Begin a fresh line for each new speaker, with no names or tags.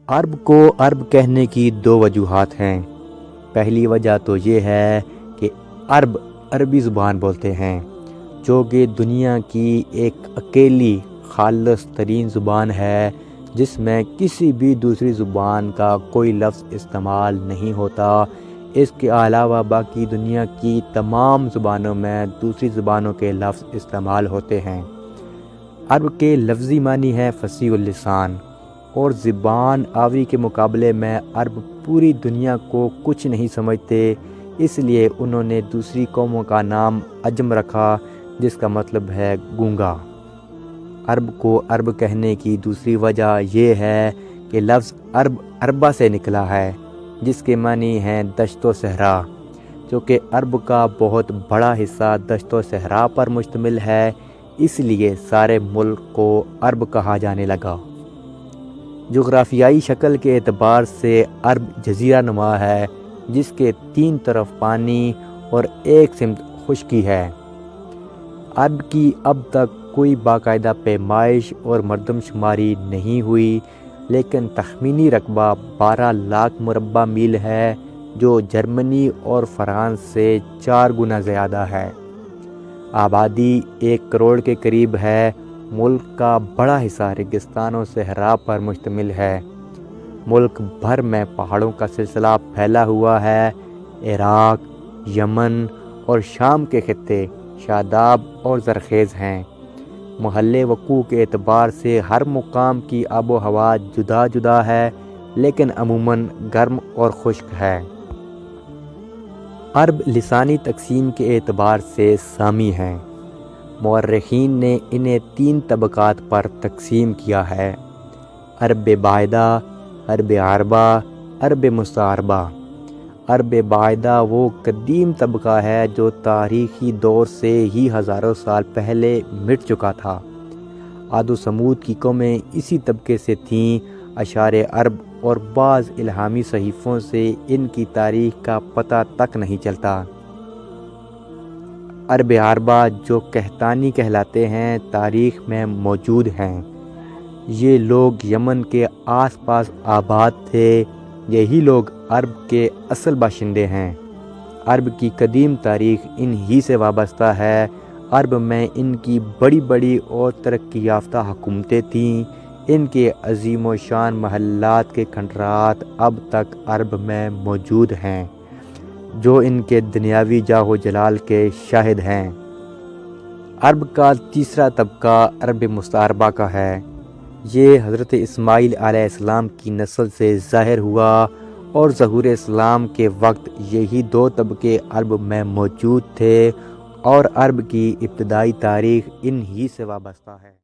عرب کو عرب کہنے کی دو وجوہات ہیں۔ پہلی وجہ تو یہ ہے کہ عرب عربی زبان بولتے ہیں، جو کہ دنیا کی ایک اکیلی خالص ترین زبان ہے جس میں کسی بھی دوسری زبان کا کوئی لفظ استعمال نہیں ہوتا۔ اس کے علاوہ باقی دنیا کی تمام زبانوں میں دوسری زبانوں کے لفظ استعمال ہوتے ہیں۔ عرب کے لفظی معنی ہے فصیح اللسان، اور زبان آوری کے مقابلے میں عرب پوری دنیا کو کچھ نہیں سمجھتے، اس لیے انہوں نے دوسری قوموں کا نام عجم رکھا، جس کا مطلب ہے گونگا۔ عرب کو عرب کہنے کی دوسری وجہ یہ ہے کہ لفظ عرب عربہ سے نکلا ہے، جس کے معنی ہیں دشت و صحرا، جو کہ عرب کا بہت بڑا حصہ دشت و صحرا پر مشتمل ہے، اس لیے سارے ملک کو عرب کہا جانے لگا۔ جغرافیائی شکل کے اعتبار سے عرب جزیرہ نما ہے، جس کے تین طرف پانی اور ایک سمت خشکی ہے۔ عرب کی اب تک کوئی باقاعدہ پیمائش اور مردم شماری نہیں ہوئی، لیکن تخمینی رقبہ 12 لاکھ مربع میل ہے، جو جرمنی اور فرانس سے 4 گنا زیادہ ہے۔ آبادی 1 کروڑ کے قریب ہے۔ ملک کا بڑا حصہ ریگستان و صحرا پر مشتمل ہے۔ ملک بھر میں پہاڑوں کا سلسلہ پھیلا ہوا ہے۔ عراق، یمن اور شام کے خطے شاداب اور زرخیز ہیں۔ محل وقوع کے اعتبار سے ہر مقام کی آب و ہوا جدا جدا ہے، لیکن عموماً گرم اور خشک ہے۔ عرب لسانی تقسیم کے اعتبار سے سامی ہیں۔ مورخین نے انہیں 3 طبقات پر تقسیم کیا ہے: عرب باعدہ، عرب عربہ، عرب مستعربہ۔ عرب باعدہ وہ قدیم طبقہ ہے جو تاریخی دور سے ہی ہزاروں سال پہلے مٹ چکا تھا۔ عاد و سمود کی قومیں اسی طبقے سے تھیں۔ اشعار عرب اور بعض الہامی صحیفوں سے ان کی تاریخ کا پتہ تک نہیں چلتا۔ عرب عربہ جو قحطانی کہلاتے ہیں، تاریخ میں موجود ہیں۔ یہ لوگ یمن کے آس پاس آباد تھے۔ یہی لوگ عرب کے اصل باشندے ہیں۔ عرب کی قدیم تاریخ ان ہی سے وابستہ ہے۔ عرب میں ان کی بڑی بڑی اور ترقی یافتہ حکومتیں تھیں۔ ان کے عظیم و شان محلات کے کھنڈرات اب تک عرب میں موجود ہیں، جو ان کے دنیاوی جاہ و جلال کے شاہد ہیں۔ عرب کا تیسرا طبقہ عرب مستعربہ کا ہے۔ یہ حضرت اسماعیل علیہ السلام کی نسل سے ظاہر ہوا، اور ظہور اسلام کے وقت یہی 2 طبقے عرب میں موجود تھے، اور عرب کی ابتدائی تاریخ ان ہی سے وابستہ ہے۔